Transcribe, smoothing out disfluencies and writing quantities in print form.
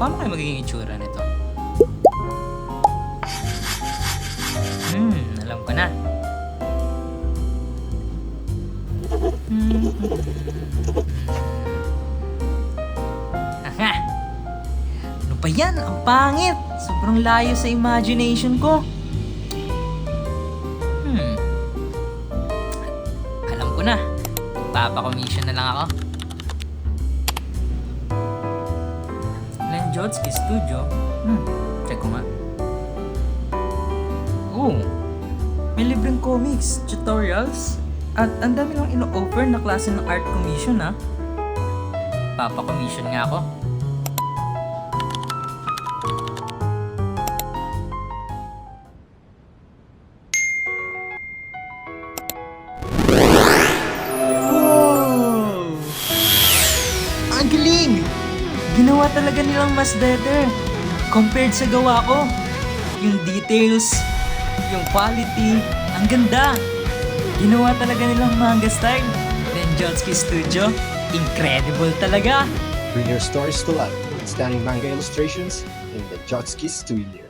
Paano kayo magiging itsura nito? Alam ko na. Aha! Ano ba yan? Ang pangit! Sobrang layo sa imagination ko. Alam ko na. Papa-commission na lang ako. Lenjotsky Studio? Check ko nga. Oh! May libreng comics, tutorials, at ang dami lang ino-offer na klase ng art commission ha. Papa-commission nga ako. Wow! Ang galing! Ginawa talaga nilang mas better compared sa gawa ko. Yung details, yung quality, ang ganda. Ginawa talaga nilang manga style. Lenjotsky Studio, incredible talaga. Bring your stories to life with stunning manga illustrations in the Jotsky Studio.